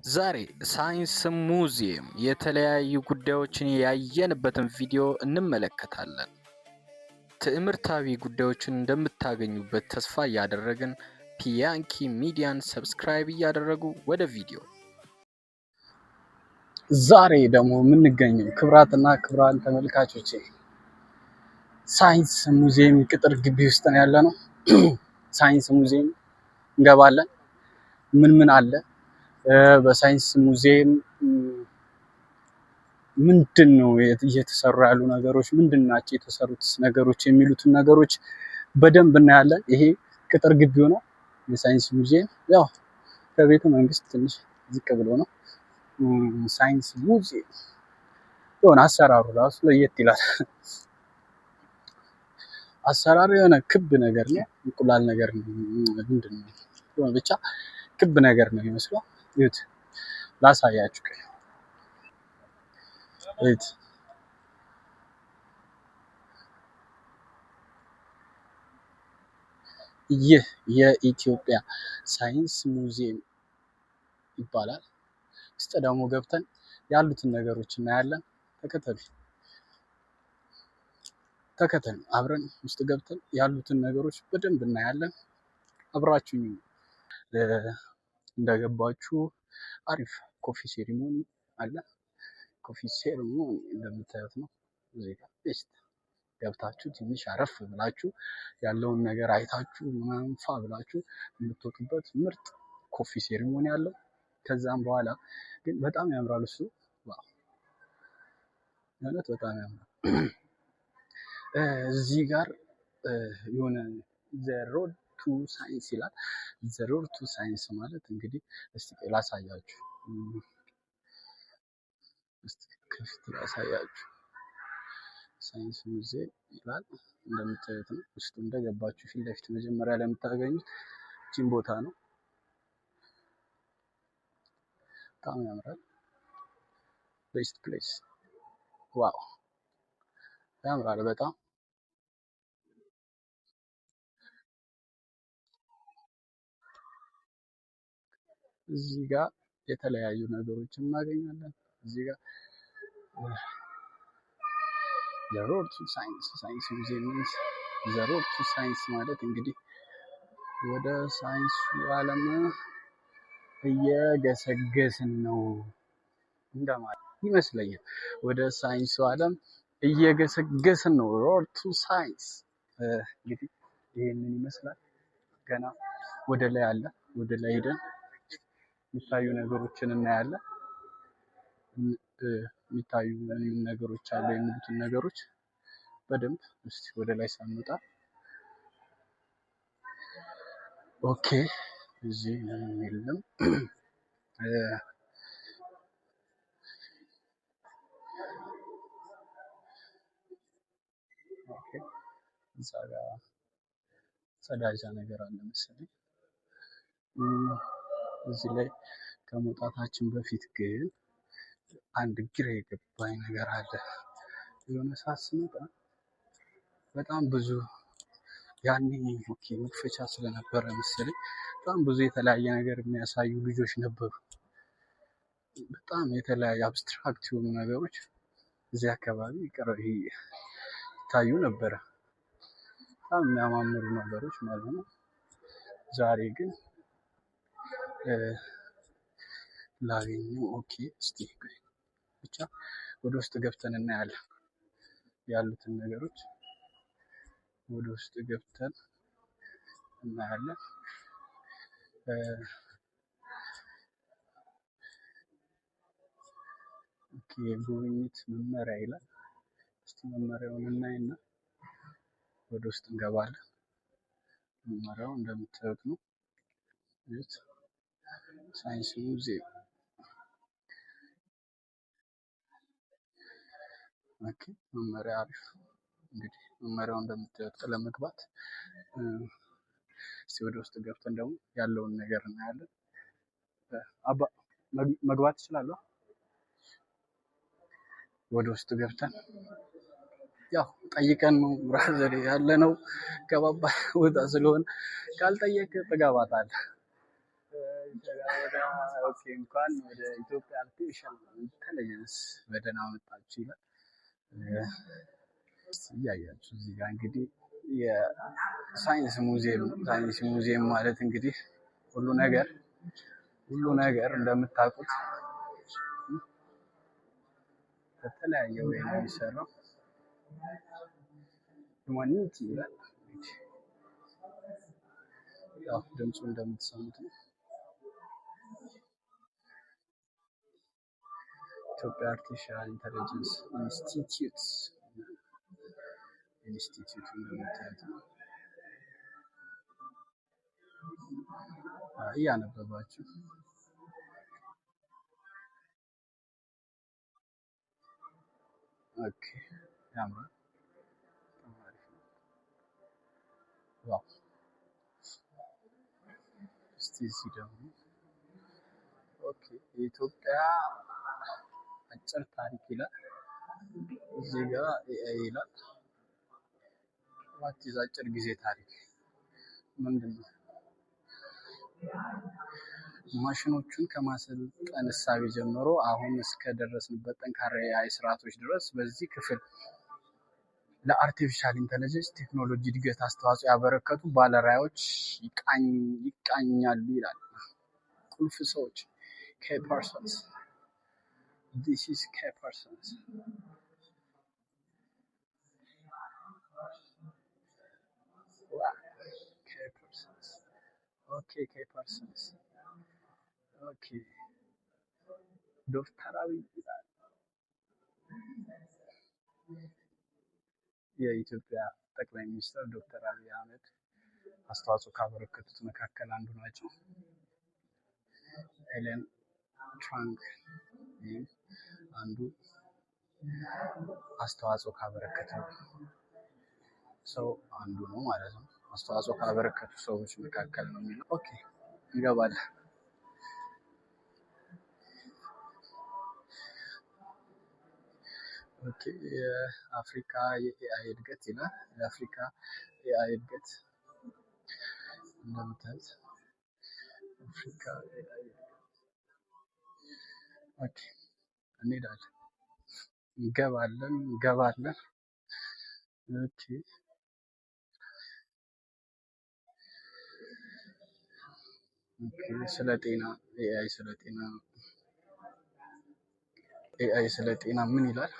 ዛሬ ሳይንስ ሙዚየም የተለያዩ ጉዳዮችን ያየንበትን ቪዲዮ እንመለከታለን። ትምህርታዊ ጉዳዮችን እንደምታገኙበት ተስፋ እያደረግን ፒያንኪ ሚዲያን ሰብስክራይብ እያደረጉ ወደ ቪዲዮ። ዛሬ ደግሞ የምንገኘው ክብራትና ክብራን ተመልካቾቼ ሳይንስ ሙዚየም ቅጥር ግቢ ውስጥ ነው ያለነው። ሳይንስ ሙዚየም እንገባለን። ምን አለ በሳይንስ ሙዚየም ምንድን ነው እየተሰሩ ያሉ ነገሮች፣ ምንድን ናቸው የተሰሩት ነገሮች የሚሉትን ነገሮች በደንብ እናያለን። ይሄ ቅጥር ግቢው ነው የሳይንስ ሙዚየም። ያው ከቤተ መንግስት ትንሽ ዝቅ ብሎ ነው። ሳይንስ ሙዚየም የሆነ አሰራሩ ራሱ ለየት ይላል። አሰራሩ የሆነ ክብ ነገር ነው፣ እንቁላል ነገር ነው፣ ምንድን ነው ብቻ ክብ ነገር ነው የሚመስለው። እዩት፣ ላሳያችሁ። እዩት፣ ይህ የኢትዮጵያ ሳይንስ ሙዚየም ይባላል። ውስጥ ደግሞ ገብተን ያሉትን ነገሮች እናያለን። ተከተል አብረን ውስጥ ገብተን ያሉትን ነገሮች በደንብ እናያለን። አብራችሁኝ እንደገባችሁ አሪፍ ኮፊ ሴሪሞኒ አለ። ኮፊ ሴሪሞኒ እንደምታዩት ነው። እዚህ ጋር ቤስት ገብታችሁ ትንሽ አረፍ ብላችሁ ያለውን ነገር አይታችሁ ምናምን ፋ ብላችሁ የምትወጡበት ምርጥ ኮፊ ሴሪሞኒ አለው። ከዛም በኋላ ግን በጣም ያምራል እሱ። ዋው ማለት በጣም ያምራል። እዚህ ጋር የሆነ ዘ ሮድ ቱ ሳይንስ ይላል። ዘ ሮድ ቱ ሳይንስ ማለት እንግዲህ እስቲ ላሳያችሁ፣ ክፍት ላሳያችሁ። ሳይንስ ሙዚየም ይላል እንደምታዩት ነው። ውስጡ እንደገባችሁ ፊት ለፊት መጀመሪያ ላይ የምታገኙት ጂም ቦታ ነው። በጣም ያምራል። ቤስት ፕሌስ ዋው ያምራል በጣም። እዚህ ጋር የተለያዩ ነገሮችን እናገኛለን። እዚህ ጋር ዘ ሮድ ቱ ሳይንስ ሳይንስ ሙዚየም ሚንስ ዘ ሮድ ቱ ሳይንስ ማለት እንግዲህ ወደ ሳይንሱ ዓለም እየገሰገስን ነው እንደማለት ይመስለኛል። ወደ ሳይንሱ ዓለም እየገሰገስን ነው። ሮድ ቱ ሳይንስ እንግዲህ ይሄንን ይመስላል። ገና ወደ ላይ አለ። ወደ ላይ ሄደን የሚታዩ ነገሮችን እናያለን። የሚታዩ ነገሮች አሉ የሚሉትን ነገሮች በደንብ እስቲ ወደ ላይ ሳንወጣ ኦኬ። እዚህ የለም። ኦኬ እዛ ጋር ጸዳጃ ነገር አለ መሰለኝ። እዚህ ላይ ከመውጣታችን በፊት ግን አንድ ግራ የገባኝ ነገር አለ። የሆነ ሰዓት ስመጣ በጣም ብዙ ያኔ ኦኬ መክፈቻ ስለነበረ መሰለኝ በጣም ብዙ የተለያየ ነገር የሚያሳዩ ልጆች ነበሩ። በጣም የተለያየ አብስትራክት የሆኑ ነገሮች እዚህ አካባቢ ይታዩ ነበረ። በጣም የሚያማምሩ ነገሮች ማለት ነው። ዛሬ ግን ላገኘው ኦኬ። እስቲ ብቻ ወደ ውስጥ ገብተን እናያለን ያሉትን ነገሮች ወደ ውስጥ ገብተን እናያለን። ኦኬ የጉብኝት መመሪያ ይላል። እስቲ መመሪያውን እናይና ወደ ውስጥ እንገባለን። መመሪያው እንደምታዩት ነው። ሳይንስ ሙዚየም ኦኬ። መመሪያ አሪፍ። እንግዲህ መመሪያው እንደምታዩት ለመግባት እስቲ ወደ ውስጥ ገብተን ደግሞ ያለውን ነገር እናያለን። አባ መግባት ይችላል። ወደ ውስጥ ገብተን ያው ጠይቀን ነው ብራዘር ያለ ነው። ገባባ ቦታ ስለሆነ ካልጠየቅ ትገባታለህ። ኦኬ እንኳን ወደ ኢትዮጵያ አርቲፊሻል ኢንተለጀንስ በደህና መጣችሁ ይላል። እያያችሁ እዚህ ጋር እንግዲህ የሳይንስ ሙዚየም ነው። ሳይንስ ሙዚየም ማለት እንግዲህ ሁሉ ነገር እንደምታውቁት በተለያየ ወይ ነው የሚሰራው። ሁማኒቲ ይላል። ያው ድምፁ እንደምትሰሙት ነው። ኢትዮጵያ አርቲፊሻል ኢንተለጀንስ ኢንስቲትዩት እንደምታዩት ነው። እያነበባችሁ ኦኬ ያምራል። ዋው እስቲ እዚህ ደግሞ ኦኬ የኢትዮጵያ አጭር ታሪክ ይላል። እዚህ ጋር ኤአይ ይላል። ዋት ኢዝ አጭር ጊዜ ታሪክ ምንድን ነው? ማሽኖቹን ከማሰልጠን እሳቤ ጀምሮ አሁን እስከ ደረስንበት ጠንካራ የኤአይ ስርዓቶች ድረስ በዚህ ክፍል ለአርቲፊሻል ኢንተለጀንስ ቴክኖሎጂ እድገት አስተዋጽኦ ያበረከቱ ባለራዕዮች ይቃኛሉ ይላል። ቁልፍ ሰዎች key persons. This is key persons. Wow. Key persons. Okay, key persons. Okay. ዶክተር አብይ ይላል። የኢትዮጵያ ጠቅላይ ሚኒስትር ዶክተር አብይ አህመድ አስተዋጽኦ ካበረከቱት መካከል አንዱ ናቸው። ኤለን ትራንክ አንዱ አስተዋጽኦ ካበረከተው ሰው አንዱ ነው ማለት ነው። አስተዋጽኦ ካበረከቱ ሰዎች መካከል ነው የሚለው። ኦኬ እንገባለን። ኦኬ የአፍሪካ የኤአይ እድገት ይላል። የአፍሪካ ኤአይ እድገት እንደምታዩት አፍሪካ ኤአይ ኦኬ እንሄዳለን እንገባለን። ኦኬ ስለ ጤና ኤአይ ስለ ጤና ምን ይላል?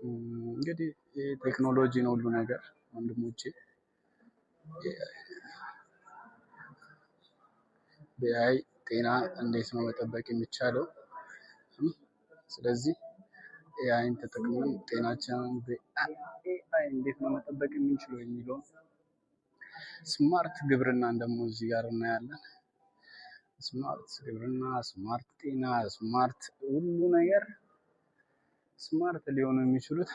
እንግዲህ ቴክኖሎጂ ነው ሁሉ ነገር ወንድሞቼ። በኤአይ ጤና እንዴት ነው መጠበቅ የሚቻለው? ስለዚህ ኤአይን ተጠቅመን ጤናችንን በኤአይ እንዴት ነው መጠበቅ የምንችለው የሚለው ስማርት ግብርናን ደግሞ እዚህ ጋር እናያለን። ስማርት ግብርና፣ ስማርት ጤና፣ ስማርት ሁሉ ነገር ስማርት ሊሆኑ የሚችሉት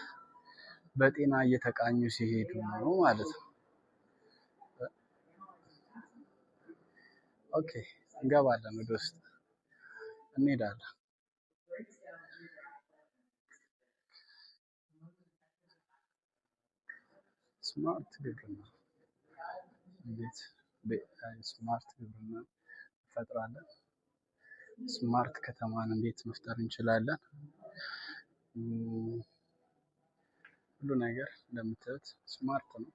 በጤና እየተቃኙ ሲሄዱ ነው ማለት ነው። ኦኬ እንገባለን፣ ወደ ውስጥ እንሄዳለን። ስማርት ግብርና እንዴት በኤአይ ስማርት ግብርና እንፈጥራለን? ስማርት ከተማን እንዴት መፍጠር እንችላለን? ሁሉ ነገር እንደምታዩት ስማርት ነው።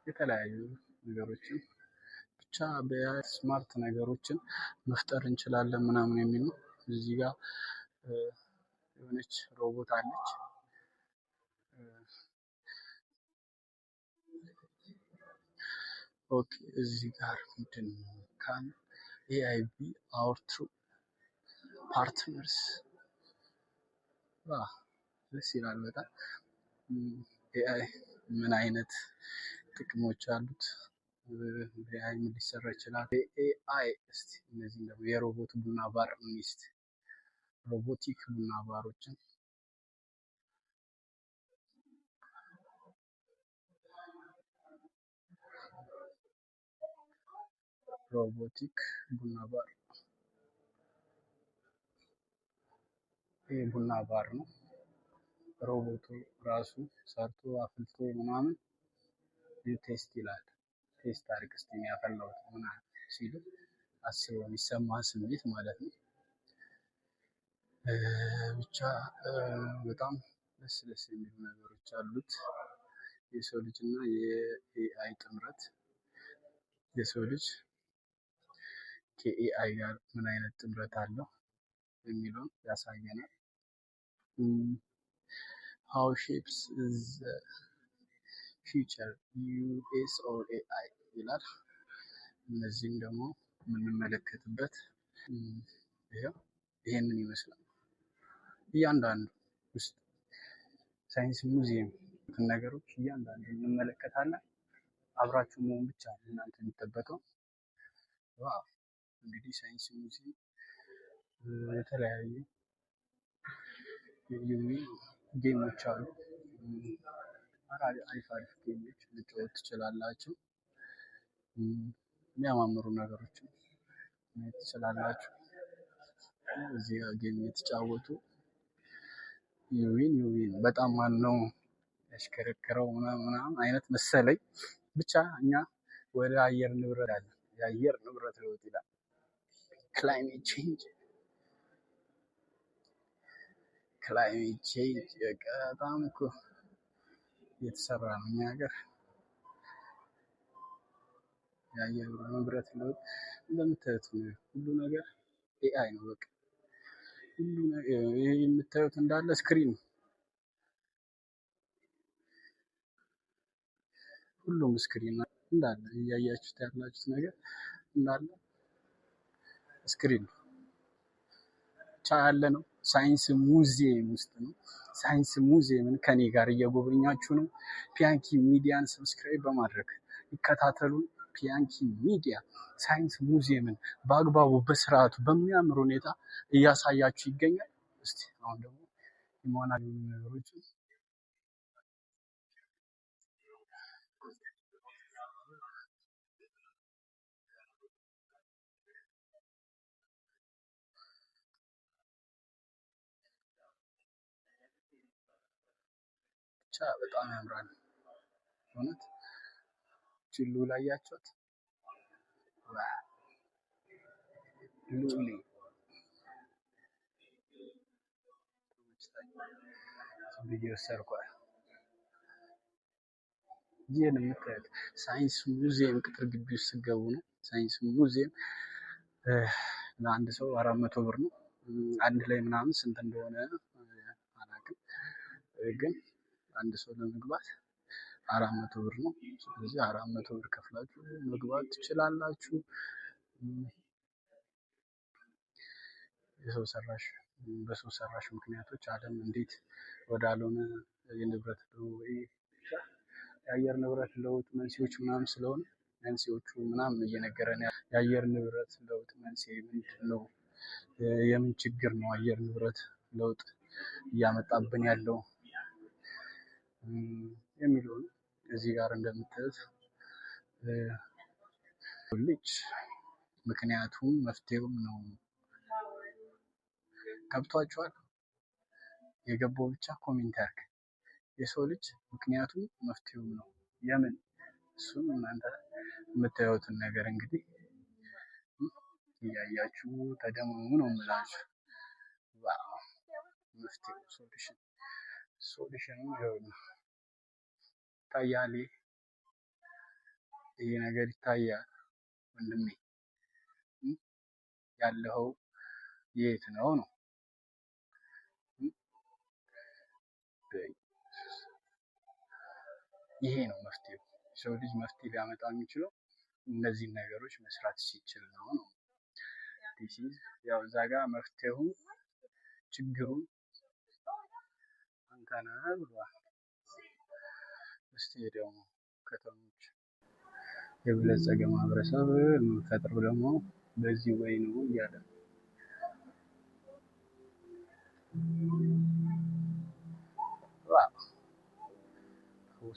የተለያዩ ነገሮችን ብቻ በኤአይ ስማርት ነገሮችን መፍጠር እንችላለን ምናምን የሚሉ እዚህ ጋር የሆነች ሮቦት አለች። ኦኬ እዚህ ጋር ምንድን ነው? ካን ኤአይ ቢ አወር ትሩ ፓርትነርስ። ደስ ይላል በጣም። ኤአይ ምን አይነት ጥቅሞች አሉት? በኤአይ ምን ሊሰራ ይችላል? ኤአይ እስቲ እነዚህ ደግሞ የሮቦት ቡና ባር ሚስት ሮቦቲክ ቡና ባሮችን ሮቦቲክ ቡና ባር ይህ ቡና ባር ነው። ሮቦቱ ራሱ ሰርቶ አፍልቶ ምናምን ቴስት ይላል። ቴስት አድርግ እስቲ ያፈላሁት ምናምን ሲሉ አስበው የሚሰማ ስሜት ማለት ነው። ብቻ በጣም ደስ ደስ የሚሉ ነገሮች አሉት የሰው ልጅ እና የኤአይ ጥምረት። የሰው ልጅ ከኤአይ ጋር ምን አይነት ጥምረት አለው የሚለውን ያሳየናል። ሃው ሼፕስ ዘ ፊውቸር ዩኤስ ኦር ኤአይ ይላል። እነዚህም ደግሞ የምንመለከትበት ይሄንን ይመስላል። እያንዳንዱ ውስጥ ሳይንስ ሙዚየም ነገሮች እያንዳንዱ እንመለከታለን። አብራችሁ መሆን ብቻ ነው እናንተ የሚጠበቀው። ዋው እንግዲህ ሳይንስ ሙዚየም የተለያዩ ጌሞች አሉ። አሪፍ አሪፍ ጌሞች ልትጫወቱ ትችላላችሁ። የሚያማምሩ ነገሮችን ማየት ትችላላችሁ። እዚህ ጋር ጌም የተጫወቱ ዩዊን በጣም ማነው ያሽከረከረው ምናምን አይነት መሰለኝ። ብቻ እኛ ወደ አየር ንብረት አለ የአየር ንብረት ለውጥ ይላል። ክላይሜት ቼንጅ በጣም እኮ እየተሰራ ነው እኛ ሀገር። የአየር ንብረት ለውጥ እንደምታዩት ሁሉ ነገር ኤአይ ነው። በቃ ሁሉ ነገር ይሄ የምታዩት እንዳለ ስክሪን ነው። ሁሉም ስክሪን እንዳለ እያያችሁት ያላችሁት ነገር እንዳለ ስክሪን ነው። ብቻ ያለ ነው ሳይንስ ሙዚየም ውስጥ ነው። ሳይንስ ሙዚየምን ከኔ ጋር እየጎበኛችሁ ነው። ፒያንኪ ሚዲያን ሰብስክራይብ በማድረግ ይከታተሉ። ፒያንኪ ሚዲያ ሳይንስ ሙዚየምን በአግባቡ በስርዓቱ በሚያምር ሁኔታ እያሳያችሁ ይገኛል። እስቲ አሁን ደግሞ ይሞናል ነገሮች ብቻ በጣም ያምራል። እውነት ችሉ ላይ ያቻት ሉሊ ቪዲዮ ሰርኳል። ይህን የምታዩት ሳይንስ ሙዚየም ቅጥር ግቢ ውስጥ ስትገቡ ነው። ሳይንስ ሙዚየም ለአንድ ሰው 400 ብር ነው። አንድ ላይ ምናምን ስንት እንደሆነ አላውቅም፣ ግን አንድ ሰው ለመግባት 400 ብር ነው። ስለዚህ 400 ብር ከፍላችሁ መግባት ትችላላችሁ። በሰው ሰራሽ ምክንያቶች ዓለም እንዴት ወዳልሆነ የአየር ንብረት ለውጥ መንስኤዎች ምናምን ስለሆነ መንስኤዎቹ ምናምን እየነገረን የአየር ንብረት ለውጥ መንስኤ ምንድን ነው? የምን ችግር ነው አየር ንብረት ለውጥ እያመጣብን ያለው የሚለውን እዚህ ጋር እንደምታዩት ልጅ ምክንያቱም መፍትሄውም ነው። ገብቷችኋል? የገባው ብቻ ኮሜንት ያድርግ። የሰው ልጅ ምክንያቱም መፍትሄውም ነው። የምን እሱም እናንተ የምታዩትን ነገር እንግዲህ እያያችሁ ተደመሙ ነው የምላችሁ። ዋው መፍትሄው ሶሉሽኑ ይታያል። ይሄ ነገር ይታያል ወንድሜ። ያለው የት ነው ነው? ይሄ ነው መፍትሄው። የሰው ልጅ መፍትሄ ሊያመጣ የሚችለው እነዚህን ነገሮች መስራት ሲችል ነው ነው። ያው እዛ ጋር መፍትሄው ችግሩን አንተ ነህ ብሏል። እስቲ ደግሞ ከተሞች የበለጸገ ማህበረሰብ የምንፈጥረው ደግሞ በዚህ ወይ ነው እያለ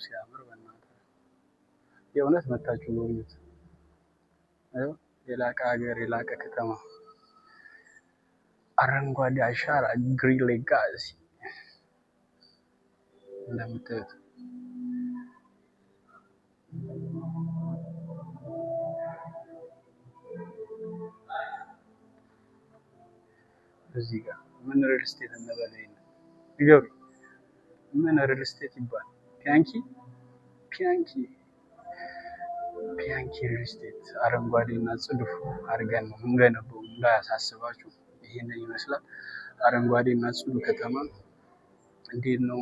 ሲያምር በእናትህ የእውነት መታችሁ ጎብኙት። የላቀ ሀገር የላቀ ከተማ አረንጓዴ አሻራ ግሪን ሌጋሲ እንደምታዩት እዚህ ጋር ምን ሪል ስቴት እንበል? ንገሩ። ምን ሪል ስቴት ይባላል? ፒያንኪ ሪል ስቴት አረንጓዴ እና ጽዱ አድርገን ነው የምንገነባው፣ እንዳያሳስባችሁ። ይህንን ይመስላል። አረንጓዴ እና ጽዱ ከተማ እንዴት ነው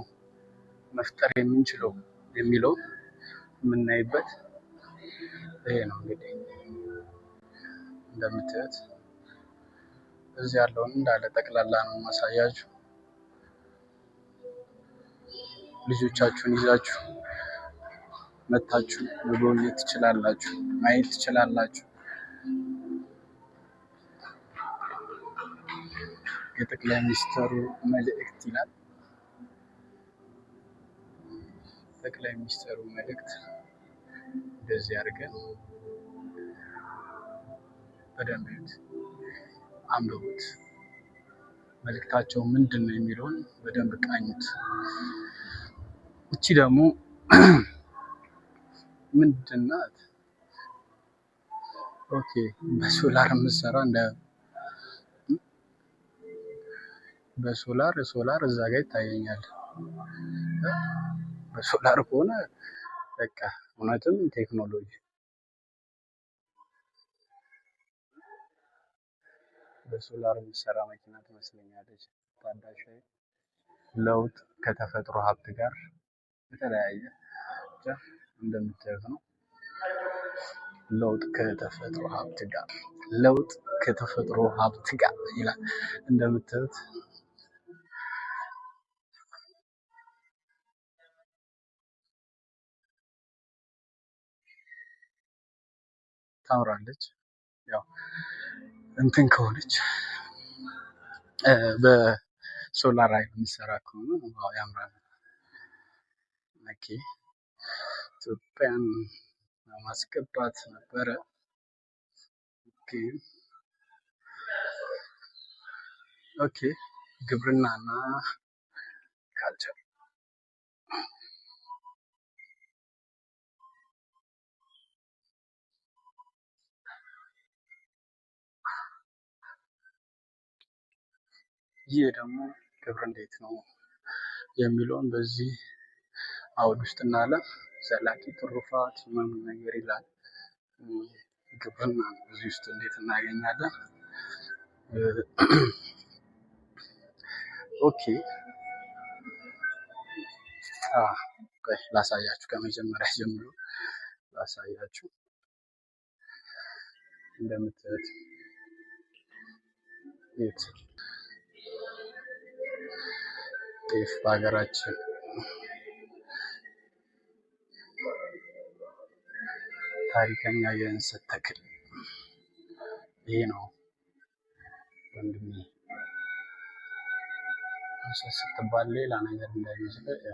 መፍጠር የምንችለው የሚለው የምናይበት ይሄ ነው። እንግዲህ እንደምታዩት እዚህ ያለውን እንዳለ ጠቅላላ ነው ማሳያችሁ። ልጆቻችሁን ይዛችሁ መታችሁ መጎብኘት ትችላላችሁ፣ ማየት ትችላላችሁ። የጠቅላይ ሚኒስትሩ መልእክት ይላል። ጠቅላይ ሚኒስትሩ መልእክት እንደዚህ አድርገን በደንብ አንብቡት። መልእክታቸው ምንድን ነው የሚለውን በደንብ ቃኙት። እቺ ደግሞ ምንድን ናት? ኦኬ በሶላር የምትሰራ ሶላር እዛ ጋር ይታየኛል። በሶላር ከሆነ በቃ እውነትም ቴክኖሎጂ በሶላር የምትሰራ መኪና ትመስለኛለች። ታዳሽ ለውጥ ከተፈጥሮ ሀብት ጋር የተለያየ እንደምታዩት ነው። ለውጥ ከተፈጥሮ ሀብት ጋር ይላል። እንደምታዩት ታምራለች። ያው እንትን ከሆነች በሶላር ኃይል የሚሰራ ከሆነ ያምራል። ኦኬ ኢትዮጵያን ማስገባት ነበረ። ኦኬ ግብርናና ካልቸር ይህ ደግሞ ግብር እንዴት ነው የሚለውን በዚህ አውድ ውስጥ እናያለን። ዘላቂ ትሩፋት ምናምን ነገር ይላል። ግብርና እዚህ ውስጥ እንዴት እናገኛለን? ኦኬ ላሳያችሁ፣ ከመጀመሪያ ጀምሮ ላሳያችሁ። እንደምታዩት ጤፍ በሀገራችን ታሪከኛ የእንሰት ተክል ይሄ ነው ወንድሜ። እንሰት ስትባል ሌላ ነገር እንዳይመስልህ።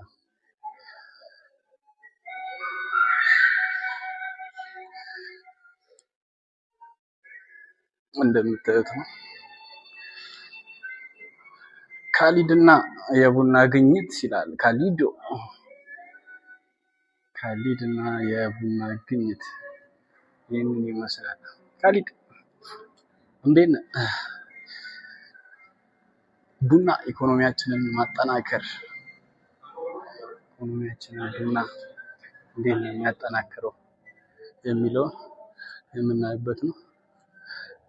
እንደምታዩት ነው። ካሊድና የቡና ግኝት ይላል። ካሊድና የቡና ግኝት ይህንን ይመስላል። ካሊድ እንዴት ነህ? ቡና ኢኮኖሚያችንን ማጠናከር፣ ቡና እንዴት ነው የሚያጠናክረው የሚለውን የምናይበት ነው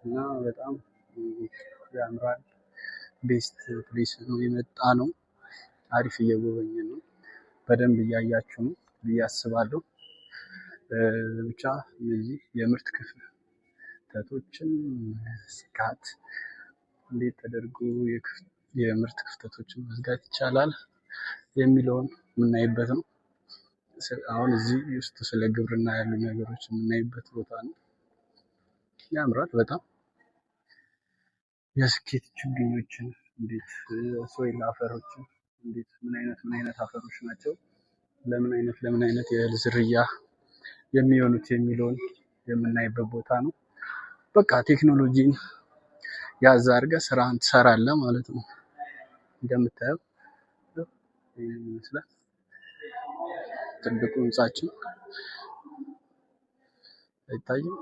እና በጣም ያምራል። ቤስት ፕሌስ ነው የመጣ ነው። አሪፍ እየጎበኘን ነው። በደንብ እያያችሁ ነው ብዬ አስባለሁ። ብቻ እነዚህ የምርት ክፍተቶችን ስጋት እንዴት ተደርጎ የምርት ክፍተቶችን መዝጋት ይቻላል የሚለውን የምናይበት ነው። አሁን እዚህ ውስጥ ስለ ግብርና ያሉ ነገሮች የምናይበት ቦታ ነው። ያምራል በጣም። የስኬት ችግኞችን እንዴት ሶይል አፈሮችን እንዴት ምን አይነት አፈሮች ናቸው ለምን አይነት የእህል ዝርያ የሚሆኑት የሚለውን የምናይበት ቦታ ነው። በቃ ቴክኖሎጂን ያዝ አድርገህ ስራህን ትሰራለህ ማለት ነው። እንደምታየው ይሄን ይመስላል ትልቁ ህንጻችን። አይታይም?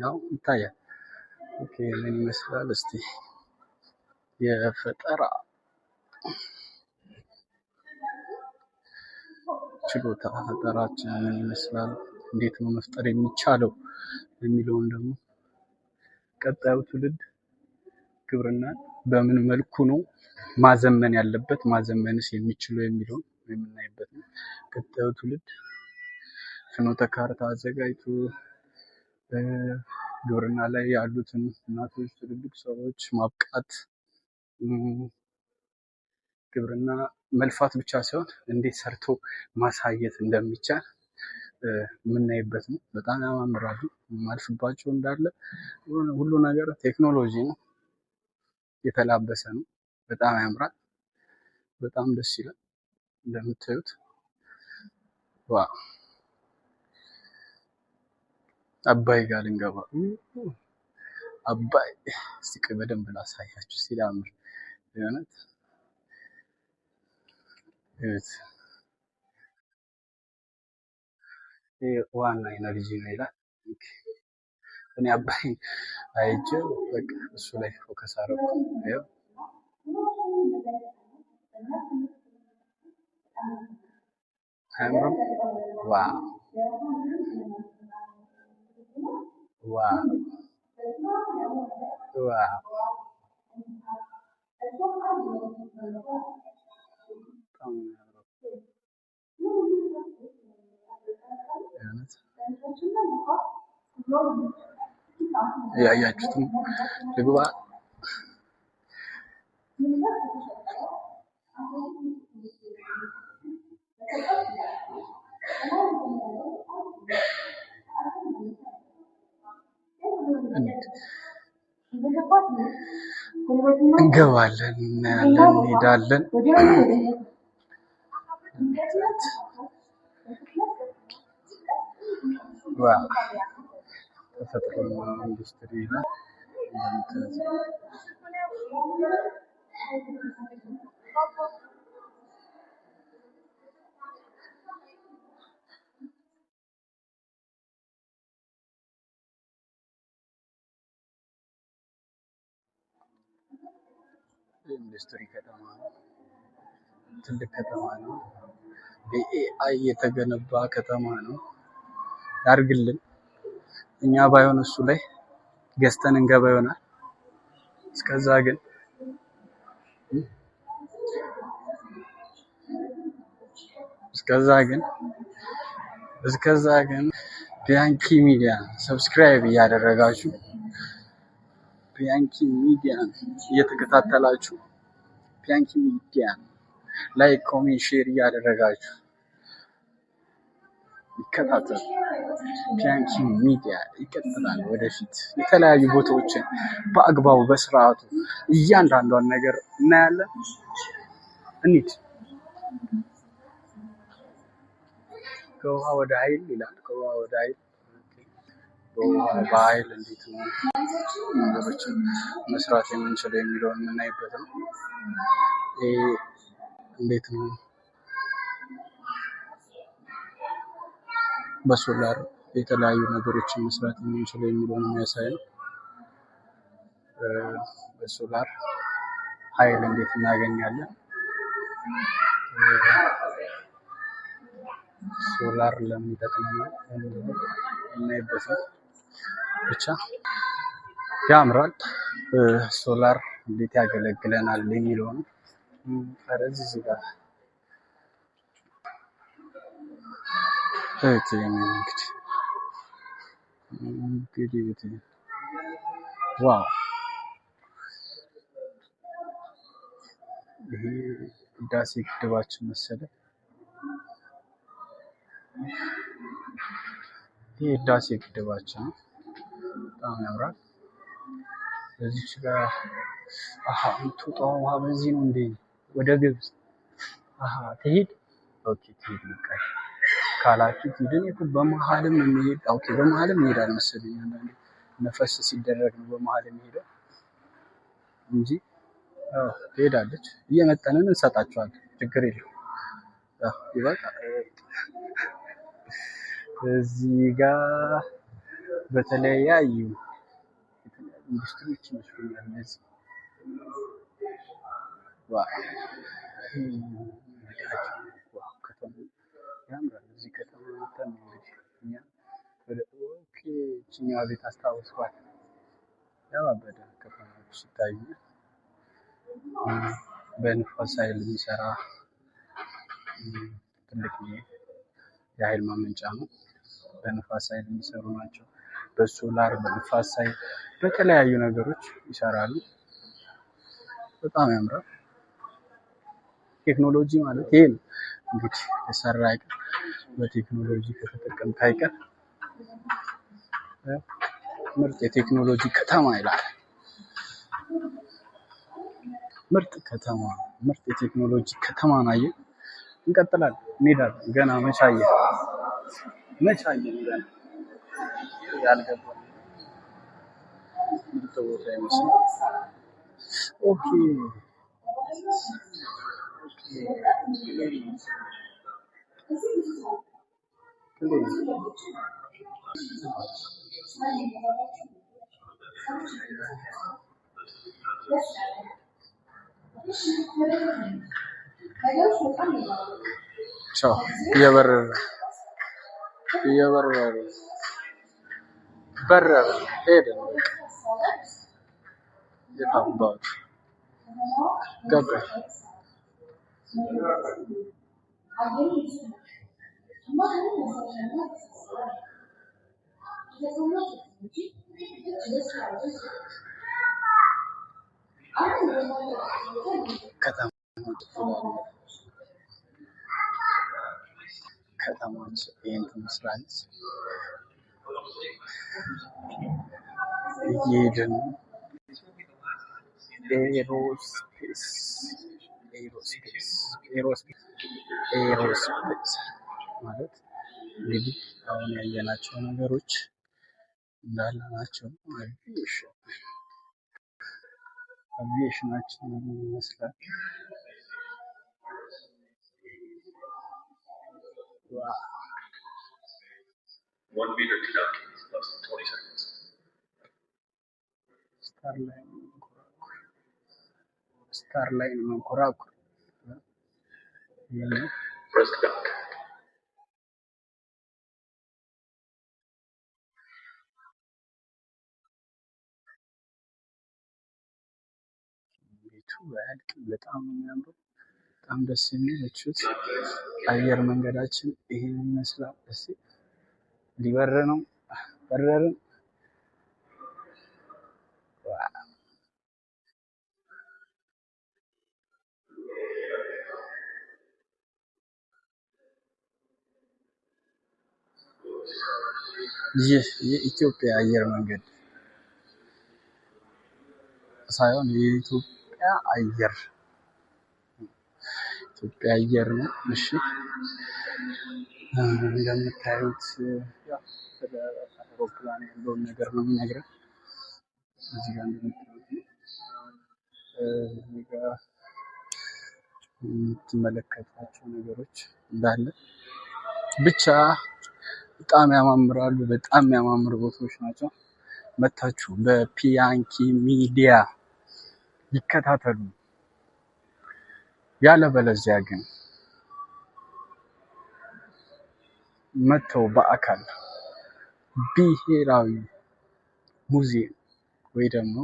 ያው ይታያል። ኦኬ ምን ይመስላል እስቲ የፈጠራ ችሎታ ፈጠራችን ምን ይመስላል፣ እንዴት ነው መፍጠር የሚቻለው የሚለውን ደግሞ ቀጣዩ ትውልድ ግብርናን በምን መልኩ ነው ማዘመን ያለበት፣ ማዘመንስ የሚችለው የሚለውን የምናይበት ነው። ቀጣዩ ትውልድ ፍኖተ ካርታ አዘጋጅቶ ግብርና ላይ ያሉትን እናቶች፣ ትልልቅ ሰዎች ማብቃት፣ ግብርና መልፋት ብቻ ሳይሆን እንዴት ሰርቶ ማሳየት እንደሚቻል የምናይበት ነው። በጣም ያማምራሉ። ማልፍባቸው እንዳለ ሁሉ ነገር ቴክኖሎጂ ነው የተላበሰ ነው። በጣም ያምራል። በጣም ደስ ይላል። እንደምታዩት ዋው! አባይ ጋር ልንገባ አባይ እስቲ በደንብ ላሳያችሁ ሲያምር የእውነት ይሄ ዋና ኢነርጂ ነው ይላል። እኔ አባይ አይቼው በቃ እሱ ላይ ፎከስ አደረኩ። ይኸው አያምርም? ዋው ዋው ዋው! በጣም ያያችሁት ነው። ልግባ እንገባለን፣ እናያለን፣ እንሄዳለን። ዋው! ተፈጥሮ ኢንዱስትሪ ይላል። ኢንዱስትሪ ከተማ ነው። ትልቅ ከተማ ነው። በኤአይ የተገነባ ከተማ ነው። ያርግልን። እኛ ባይሆን እሱ ላይ ገዝተን እንገባ ይሆናል። እስከዛ ግን ቢያንኪ ሚዲያ ሰብስክራይብ እያደረጋችሁ ቢያንኪ ሚዲያ እየተከታተላችሁ ቢያንኪ ሚዲያ ላይክ፣ ኮሜንት፣ ሼር እያደረጋችሁ ይከታተሉ። ቢያንኪ ሚዲያ ይቀጥላል ወደፊት። የተለያዩ ቦታዎችን በአግባቡ በስርዓቱ እያንዳንዷን ነገር እናያለን። እንሂድ። ከውሃ ወደ ኃይል ይላል። ከውሃ ወደ ኃይል በኃይል እንዴት ነው ነገሮችን መስራት የምንችለው የሚለውን የምናይበት ነው። ይሄ እንዴት ነው በሶላር የተለያዩ ነገሮችን መስራት የምንችለው የሚለውን የሚያሳይ ነው። በሶላር ኃይል እንዴት እናገኛለን? ሶላር ለምን ይጠቅመናል? እናይበት ነው። ብቻ ያምራል። ሶላር እንዴት ያገለግለናል የሚለው ነው። ፈረዝ እዚህ ጋር እንግዲህ ዋው! ይሄ ህዳሴ ግድባችን መሰለህ። ይሄ ህዳሴ ግድባችን ነው። በጣም ያምራል። በዚች ጋር የምትወጣው ውሃ በዚህ ነው እንዴ? ወደ ግብጽ ትሄድ። ኦኬ ትሄድ በቃ ካላችሁ ሂድን። በመሀልም የሚሄድ ኦኬ፣ በመሀልም ይሄዳል መሰለኝ። አንዳንዴ ነፈስ ሲደረግ ነው በመሀል የሚሄደው እንጂ ትሄዳለች። እየመጠንን እንሰጣቸዋለን። ችግር የለውም። ይበቃ። እዚህ ጋር በተለያዩ ኢንዱስትሪዎች ይመስሉኛል እነዚህ ዋው! ዋው! ከተማው ያምራል። እዚህ ከተማ መጥተን ነው እንግዲህ እኛ ወደ ኦኬ ይችኛዋ ቤት አስታወስኳት። ያባበደ ከተማዎች ሲታዩ በንፋስ ኃይል የሚሰራ ትልቅ የኃይል ማመንጫ ነው። በንፋስ ኃይል የሚሰሩ ናቸው። በሶላር በንፋስ ኃይል በተለያዩ ነገሮች ይሰራሉ። በጣም ያምራል። ቴክኖሎጂ ማለት ይሄ ነው እንግዲህ ከሰራ አይቀር በቴክኖሎጂ ከተጠቀምክ አይቀር ምርጥ የቴክኖሎጂ ከተማ ይላል። ምርጥ ከተማ ምርጥ የቴክኖሎጂ ከተማ ነው። አየህ፣ እንቀጥላለን፣ እንሄዳለን። ገና መቻየ ገና ያልገባል ምርጥ ቦታ ይመስላል። ኦኬ ቻው። እየበረረ በረረ ሄደ። የታባቱ ገባኝ። ከተማች ይህን ትመስላለች። እየሄድን ነው። ኤሮስፔስ ማለት እንግዲህ አሁን ያየናቸው ነገሮች እንዳለ ናቸው። አቪዬሽናችን ይመስላል። ስታርላይን መንኮራኩር ቤቱ አያልቅም። በጣም ነው የሚያምረው። በጣም ደስ የሚል እቹት አየር መንገዳችን ይሄን ይመስላል። እስቲ ሊበር ነው። በረርን። ይህ የኢትዮጵያ አየር መንገድ ሳይሆን የኢትዮጵያ አየር ነው። እሺ እንደምታዩት ያው ስለ አውሮፕላን ያለውን ነገር ነው የሚነግረን። እዚህ ጋር እንደምታዩት እዚህ ጋር የምትመለከቷቸው ነገሮች እንዳለ ብቻ በጣም ያማምራሉ። በጣም የሚያማምሩ ቦታዎች ናቸው። መታችሁ በፒያንኪ ሚዲያ ይከታተሉ። ያለበለዚያ ግን መተው በአካል ብሔራዊ ሙዚየም ወይ ደግሞ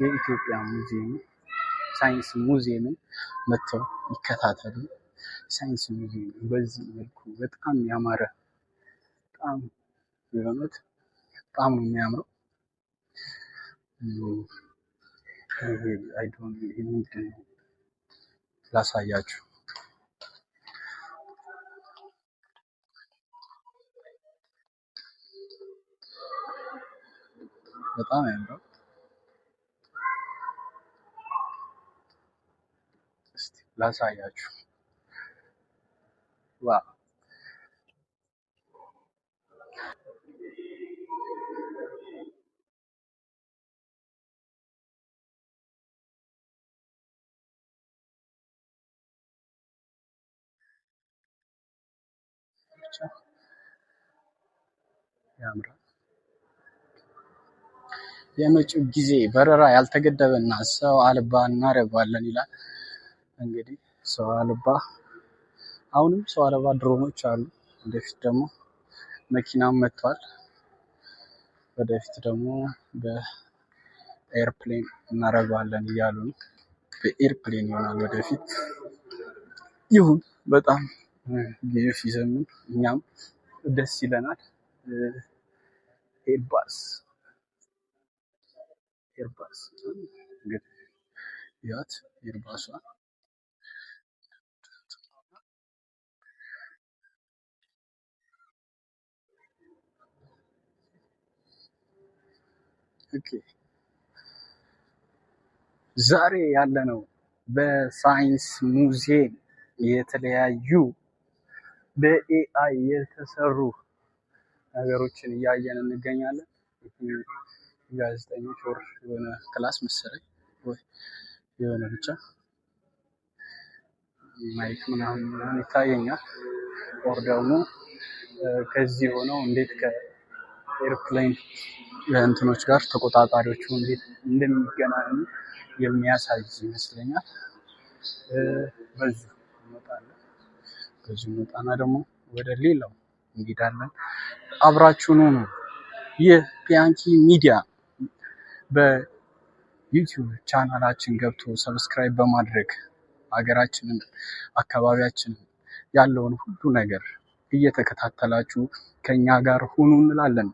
የኢትዮጵያ ሙዚየም ሳይንስ ሙዚየምን መተው ይከታተሉ። ሳይንስ ሙዚየም በዚህ መልኩ በጣም ያማረ በጣም የሆኑት በጣም ነው የሚያምረው። ይሄ ምንድን ነው ላሳያችሁ። በጣም ያምራል። እስቲ ላሳያችሁ። ዋው ብቻ ያምራል። የመጪው ጊዜ በረራ ያልተገደበና ሰው አልባ እናደርገዋለን ይላል። እንግዲህ ሰው አልባ አሁንም ሰው አልባ ድሮኖች አሉ። ወደፊት ደግሞ መኪናም መጥቷል። ወደፊት ደግሞ በኤርፕሌን እናደርገዋለን እያሉ ነው። በኤርፕሌን ይሆናል ወደፊት። ይሁን በጣም ጊዜው ሲዘምን እኛም ደስ ይለናል። ኤርባስ እንግዲህ ያት ኤርባሷ ኦኬ። ዛሬ ያለነው በሳይንስ ሙዚየም የተለያዩ በኤአይ የተሰሩ ነገሮችን እያየን እንገኛለን። ጋዜጠኞች ወር የሆነ ክላስ መሰለኝ ወይ የሆነ ብቻ ማይክ ምናምን ይታየኛል። ኦር ደግሞ ከዚህ ሆነው እንዴት ከኤርፕሌን እንትኖች ጋር ተቆጣጣሪዎቹ እንዴት እንደሚገናኙ የሚያሳይ ይመስለኛል። በዚሁ እንወጣና ደግሞ ወደ ሌላው እንሄዳለን። አብራችሁን ሁኑ። ይህ ፒያንኪ ሚዲያ በዩቲዩብ ቻናላችን ገብቶ ሰብስክራይብ በማድረግ ሀገራችንን፣ አካባቢያችንን ያለውን ሁሉ ነገር እየተከታተላችሁ ከኛ ጋር ሁኑ እንላለን።